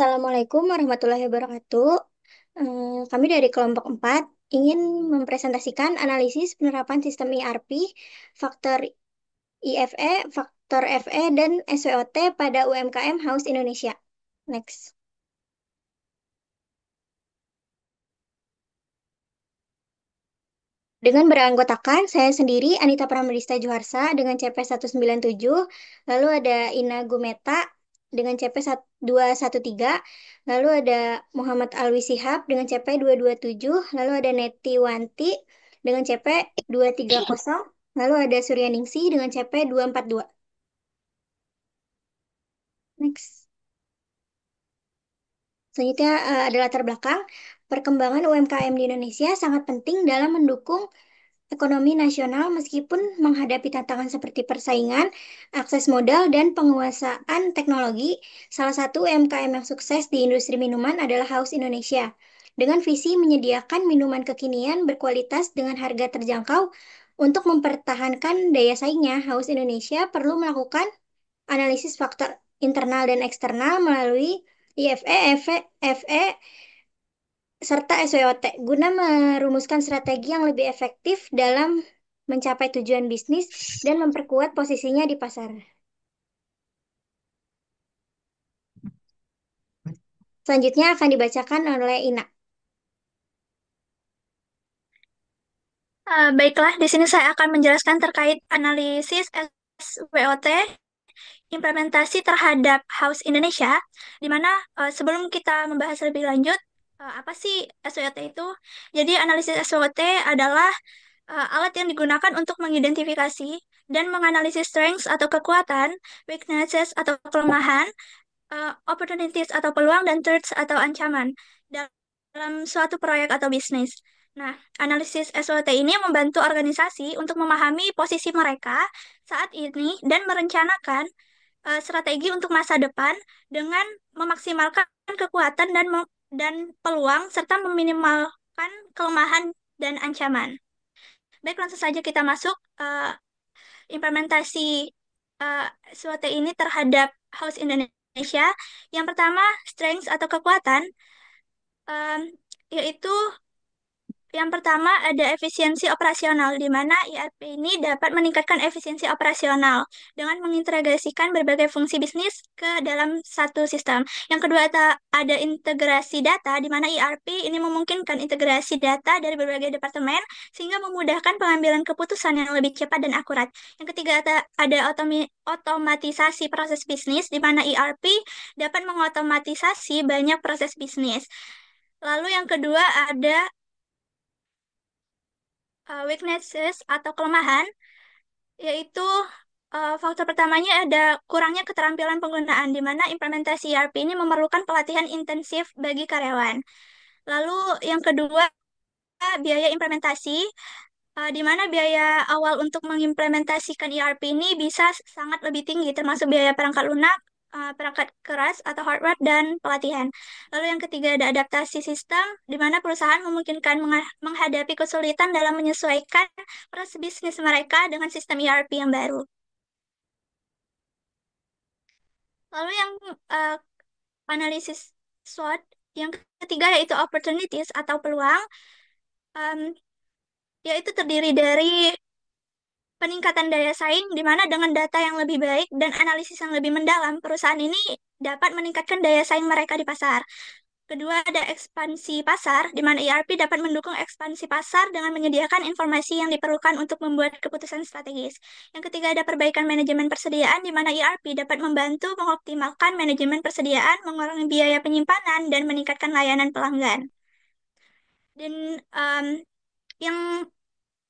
Assalamualaikum warahmatullahi wabarakatuh. Kami dari kelompok 4 ingin mempresentasikan analisis penerapan sistem ERP, faktor IFE, faktor FE, dan SWOT pada UMKM House Indonesia. Next. Dengan beranggotakan saya sendiri, Anita Pramedista Juharsa dengan CP 197, lalu ada Ina Gumeta dengan CP 213, lalu ada Muhammad Alwi Sihab dengan CP 227, lalu ada Neti Wanti dengan CP 230, lalu ada Suryaningsih dengan CP 242. Next. Selanjutnya ada latar belakang. Perkembangan UMKM di Indonesia sangat penting dalam mendukung ekonomi nasional meskipun menghadapi tantangan seperti persaingan, akses modal, dan penguasaan teknologi. Salah satu UMKM yang sukses di industri minuman adalah House Indonesia. Dengan visi menyediakan minuman kekinian berkualitas dengan harga terjangkau untuk mempertahankan daya saingnya, House Indonesia perlu melakukan analisis faktor internal dan eksternal melalui IFE, FE, serta SWOT guna merumuskan strategi yang lebih efektif dalam mencapai tujuan bisnis dan memperkuat posisinya di pasar. Selanjutnya akan dibacakan oleh Ina. Baiklah, di sini saya akan menjelaskan terkait analisis SWOT, implementasi terhadap House Indonesia, di mana sebelum kita membahas lebih lanjut, apa sih SWOT itu? Jadi, analisis SWOT adalah alat yang digunakan untuk mengidentifikasi dan menganalisis strengths atau kekuatan, weaknesses atau kelemahan, opportunities atau peluang, dan threats atau ancaman dalam suatu proyek atau bisnis. Nah, analisis SWOT ini membantu organisasi untuk memahami posisi mereka saat ini dan merencanakan strategi untuk masa depan dengan memaksimalkan kekuatan dan peluang serta meminimalkan kelemahan dan ancaman. Baik, langsung saja kita masuk implementasi SWOT ini terhadap House Indonesia. Yang pertama, strengths atau kekuatan, em, yaitu yang pertama ada efisiensi operasional, di mana ERP ini dapat meningkatkan efisiensi operasional dengan mengintegrasikan berbagai fungsi bisnis ke dalam satu sistem. Yang kedua ada integrasi data, di mana ERP ini memungkinkan integrasi data dari berbagai departemen sehingga memudahkan pengambilan keputusan yang lebih cepat dan akurat. Yang ketiga ada otomatisasi proses bisnis, di mana ERP dapat mengotomatisasi banyak proses bisnis. Lalu yang kedua ada weaknesses atau kelemahan, yaitu faktor pertamanya ada kurangnya keterampilan penggunaan, di mana implementasi ERP ini memerlukan pelatihan intensif bagi karyawan. Lalu yang kedua, biaya implementasi, di mana biaya awal untuk mengimplementasikan ERP ini bisa sangat lebih tinggi, termasuk biaya perangkat lunak, perangkat keras atau hardware, dan pelatihan. Lalu yang ketiga ada adaptasi sistem, di mana perusahaan memungkinkan menghadapi kesulitan dalam menyesuaikan proses bisnis mereka dengan sistem ERP yang baru. Lalu yang uh, analisis SWOT, yang ketiga yaitu opportunities atau peluang, um, yaitu terdiri dari peningkatan daya saing, di mana dengan data yang lebih baik dan analisis yang lebih mendalam, perusahaan ini dapat meningkatkan daya saing mereka di pasar. Kedua, ada ekspansi pasar, di mana ERP dapat mendukung ekspansi pasar dengan menyediakan informasi yang diperlukan untuk membuat keputusan strategis. Yang ketiga, ada perbaikan manajemen persediaan, di mana ERP dapat membantu mengoptimalkan manajemen persediaan, mengurangi biaya penyimpanan, dan meningkatkan layanan pelanggan. Dan yang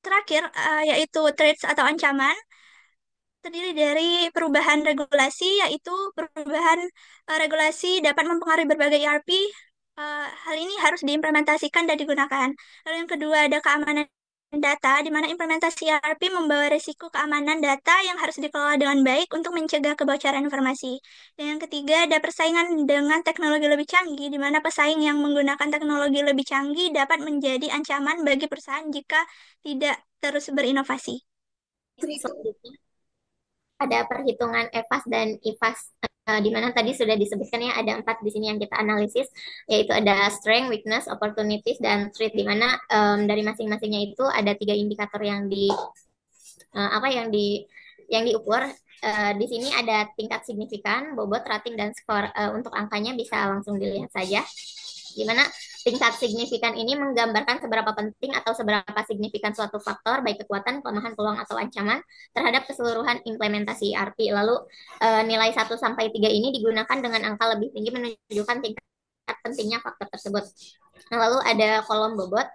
terakhir, yaitu threats atau ancaman, terdiri dari perubahan regulasi, yaitu perubahan regulasi dapat mempengaruhi berbagai ERP. Hal ini harus diimplementasikan dan digunakan. Lalu yang kedua ada keamanan data, di mana implementasi ERP membawa risiko keamanan data yang harus dikelola dengan baik untuk mencegah kebocoran informasi. Dan yang ketiga ada persaingan dengan teknologi lebih canggih, di mana pesaing yang menggunakan teknologi lebih canggih dapat menjadi ancaman bagi perusahaan jika tidak terus berinovasi. ada perhitungan EVAS dan IVAS, di mana tadi sudah disebutkan ya ada empat di sini yang kita analisis, yaitu ada strength, weakness, opportunities, dan threat, di mana dari masing-masingnya itu ada tiga indikator yang apa yang diukur. Di sini ada tingkat signifikan, bobot, rating, dan skor. Untuk angkanya bisa langsung dilihat saja, di mana tingkat signifikan ini menggambarkan seberapa penting atau seberapa signifikan suatu faktor, baik kekuatan, kelemahan, peluang, atau ancaman terhadap keseluruhan implementasi ERP. Lalu nilai 1 sampai 3 ini digunakan dengan angka lebih tinggi menunjukkan tingkat pentingnya faktor tersebut. Nah, lalu ada kolom bobot.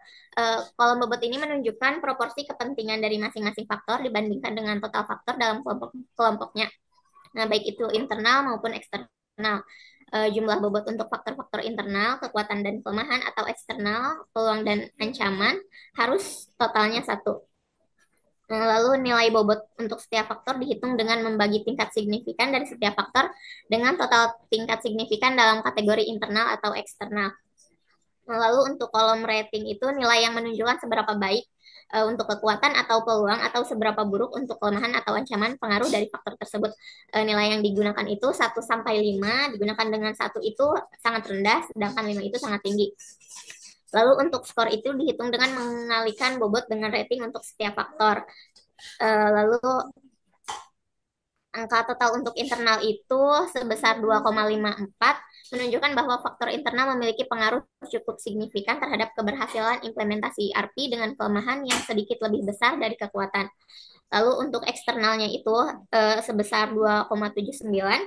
Kolom bobot ini menunjukkan proporsi kepentingan dari masing-masing faktor dibandingkan dengan total faktor dalam kelompoknya. Nah, baik itu internal maupun eksternal. Jumlah bobot untuk faktor-faktor internal, kekuatan dan kelemahan, atau eksternal, peluang dan ancaman, harus totalnya 1. Nah, lalu nilai bobot untuk setiap faktor dihitung dengan membagi tingkat signifikan dari setiap faktor dengan total tingkat signifikan dalam kategori internal atau eksternal. Nah, lalu untuk kolom rating itu nilai yang menunjukkan seberapa baik untuk kekuatan atau peluang, atau seberapa buruk untuk kelemahan atau ancaman pengaruh dari faktor tersebut. Nilai yang digunakan itu 1 sampai 5, digunakan dengan 1 itu sangat rendah, sedangkan 5 itu sangat tinggi. Lalu untuk skor itu dihitung dengan mengalihkan bobot dengan rating untuk setiap faktor. Lalu angka total untuk internal itu sebesar 2,54, menunjukkan bahwa faktor internal memiliki pengaruh cukup signifikan terhadap keberhasilan implementasi ERP dengan kelemahan yang sedikit lebih besar dari kekuatan. Lalu untuk eksternalnya itu sebesar 2,79,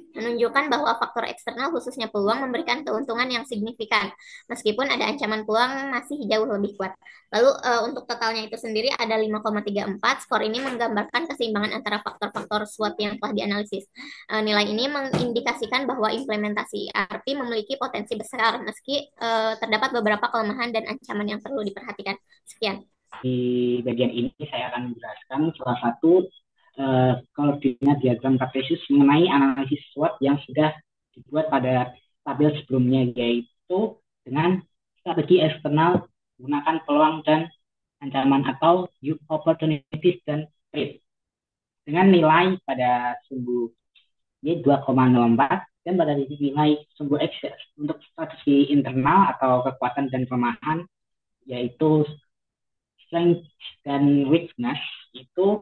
menunjukkan bahwa faktor eksternal khususnya peluang memberikan keuntungan yang signifikan, meskipun ada ancaman peluang masih jauh lebih kuat. Lalu untuk totalnya itu sendiri ada 5,34. Skor ini menggambarkan keseimbangan antara faktor-faktor SWOT yang telah dianalisis. Nilai ini mengindikasikan bahwa implementasi ERP memiliki potensi besar, meski terdapat beberapa kelemahan dan ancaman yang perlu diperhatikan. Sekian. Di bagian ini saya akan menjelaskan salah satu koordinat diagram kartesius mengenai analisis SWOT yang sudah dibuat pada tabel sebelumnya, yaitu dengan strategi eksternal menggunakan peluang dan ancaman atau opportunities dan threat dengan nilai pada sumbu Y 2,04 dan pada nilai sumbu X untuk strategi internal atau kekuatan dan kelemahan, yaitu strength dan weakness, itu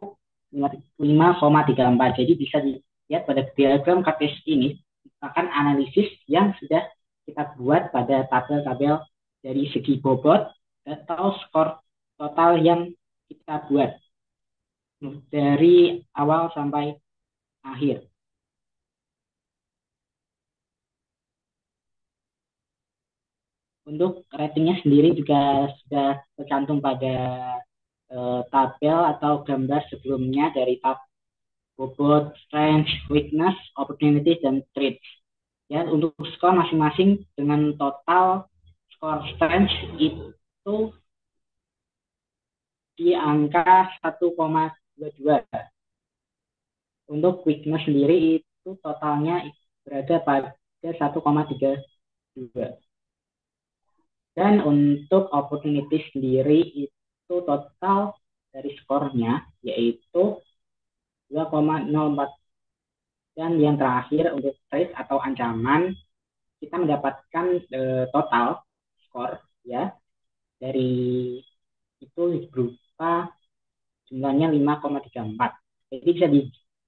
5,34. Jadi bisa dilihat pada diagram kartesius ini merupakan analisis yang sudah kita buat pada tabel-tabel dari segi bobot atau skor total yang kita buat dari awal sampai akhir. Untuk ratingnya sendiri juga sudah tercantum pada tabel atau gambar sebelumnya dari tab bobot, strength, weakness, opportunity, dan threat. Ya, untuk skor masing-masing dengan total skor strength itu di angka 1,22. Untuk weakness sendiri itu totalnya berada pada 1,32. Dan untuk opportunity sendiri itu total dari skornya yaitu 2,04. Dan yang terakhir untuk threat atau ancaman, kita mendapatkan total skor ya dari itu berupa jumlahnya 5,34. Jadi bisa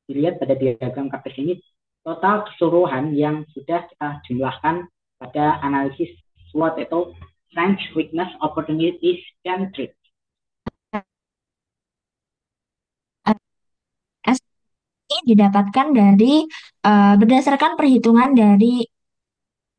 dilihat pada diagram kartesius ini total keseluruhan yang sudah kita jumlahkan pada analisis SWOT itu strength, weakness, opportunities, dan threat. Ini didapatkan dari berdasarkan perhitungan dari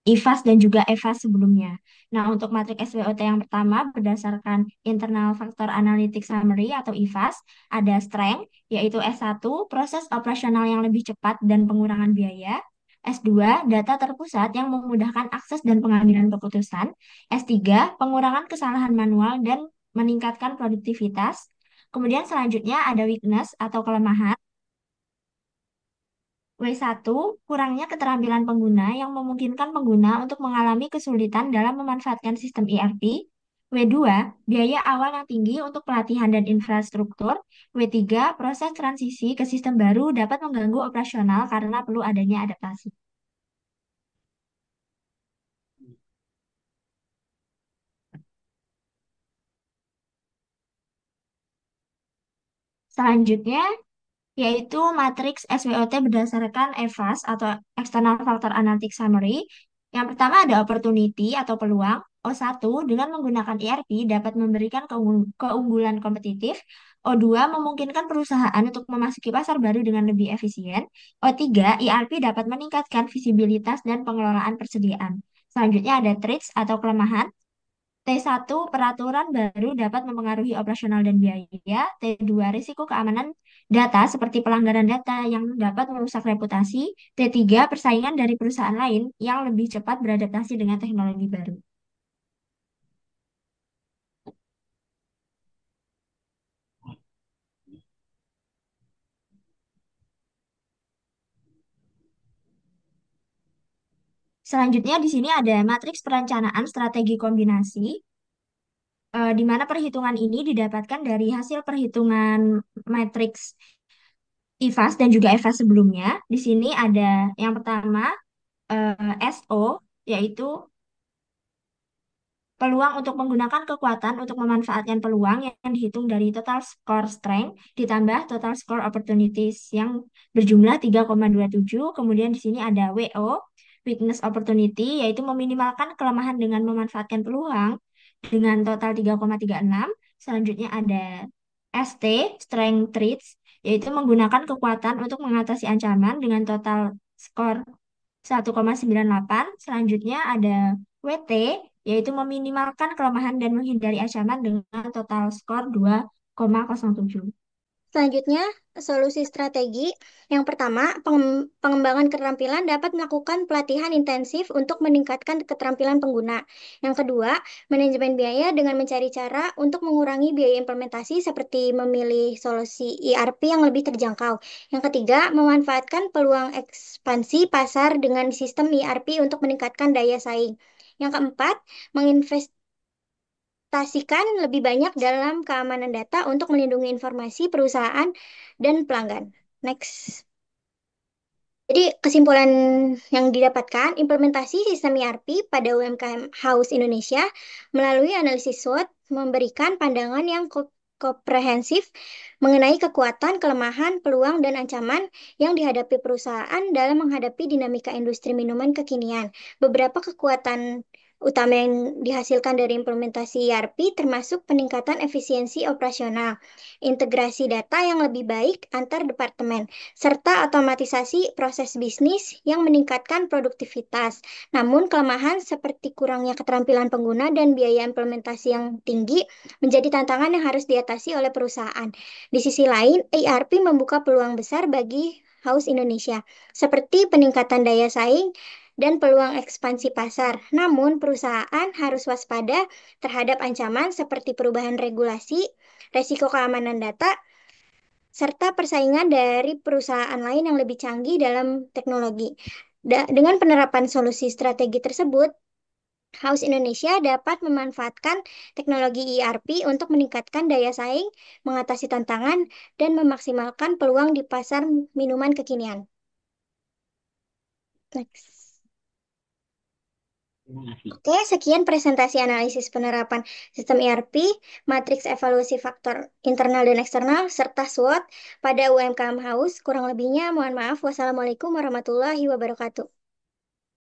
IVAS dan juga EVAS sebelumnya. Nah, untuk matrik SWOT yang pertama berdasarkan Internal Factor Analytic Summary atau IVAS, ada strength, yaitu S1, proses operasional yang lebih cepat dan pengurangan biaya. S2, data terpusat yang memudahkan akses dan pengambilan keputusan. S3, pengurangan kesalahan manual dan meningkatkan produktivitas. Kemudian selanjutnya ada weakness atau kelemahan. W1, kurangnya keterampilan pengguna yang memungkinkan pengguna untuk mengalami kesulitan dalam memanfaatkan sistem ERP. W2, biaya awal yang tinggi untuk pelatihan dan infrastruktur. W3, proses transisi ke sistem baru dapat mengganggu operasional karena perlu adanya adaptasi. Selanjutnya, yaitu matriks SWOT berdasarkan EVAS atau External Factor Analytic Summary. Yang pertama ada opportunity atau peluang. O1 dengan menggunakan ERP dapat memberikan keunggulan kompetitif. O2 memungkinkan perusahaan untuk memasuki pasar baru dengan lebih efisien. O3, ERP dapat meningkatkan visibilitas dan pengelolaan persediaan. Selanjutnya ada threats atau kelemahan. T1, peraturan baru dapat mempengaruhi operasional dan biaya. T2, risiko keamanan data seperti pelanggaran data yang dapat merusak reputasi. T3, persaingan dari perusahaan lain yang lebih cepat beradaptasi dengan teknologi baru. Selanjutnya di sini ada matriks perencanaan strategi kombinasi, di mana perhitungan ini didapatkan dari hasil perhitungan matriks IFAS dan juga EVAS sebelumnya. Di sini ada yang pertama SO, yaitu peluang untuk menggunakan kekuatan untuk memanfaatkan peluang yang dihitung dari total score strength ditambah total score opportunities yang berjumlah 3,27. Kemudian di sini ada WO, weakness opportunity, yaitu meminimalkan kelemahan dengan memanfaatkan peluang dengan total 3,36. Selanjutnya ada ST, strength traits, yaitu menggunakan kekuatan untuk mengatasi ancaman dengan total skor 1,98. Selanjutnya ada WT, yaitu meminimalkan kelemahan dan menghindari ancaman dengan total skor 2,07. Selanjutnya, solusi strategi. Yang pertama, pengembangan keterampilan dapat melakukan pelatihan intensif untuk meningkatkan keterampilan pengguna. Yang kedua, manajemen biaya dengan mencari cara untuk mengurangi biaya implementasi seperti memilih solusi ERP yang lebih terjangkau. Yang ketiga, memanfaatkan peluang ekspansi pasar dengan sistem ERP untuk meningkatkan daya saing. Yang keempat, menginvestasikan lebih banyak dalam keamanan data untuk melindungi informasi perusahaan dan pelanggan. Next. Jadi kesimpulan yang didapatkan, implementasi sistem ERP pada UMKM House Indonesia melalui analisis SWOT memberikan pandangan yang komprehensif mengenai kekuatan, kelemahan, peluang, dan ancaman yang dihadapi perusahaan dalam menghadapi dinamika industri minuman kekinian. Beberapa kekuatan utama yang dihasilkan dari implementasi ERP termasuk peningkatan efisiensi operasional, integrasi data yang lebih baik antar departemen, serta otomatisasi proses bisnis yang meningkatkan produktivitas. Namun, kelemahan seperti kurangnya keterampilan pengguna dan biaya implementasi yang tinggi menjadi tantangan yang harus diatasi oleh perusahaan. Di sisi lain, ERP membuka peluang besar bagi House Indonesia, seperti peningkatan daya saing dan peluang ekspansi pasar. Namun, perusahaan harus waspada terhadap ancaman seperti perubahan regulasi, resiko keamanan data, serta persaingan dari perusahaan lain yang lebih canggih dalam teknologi. Dengan penerapan solusi strategi tersebut, House Indonesia dapat memanfaatkan teknologi ERP untuk meningkatkan daya saing, mengatasi tantangan, dan memaksimalkan peluang di pasar minuman kekinian. Next. Terima kasih. Oke, sekian presentasi analisis penerapan sistem ERP, matriks evaluasi faktor internal dan eksternal, serta SWOT pada UMKM House. Kurang lebihnya, mohon maaf. Wassalamualaikum warahmatullahi wabarakatuh.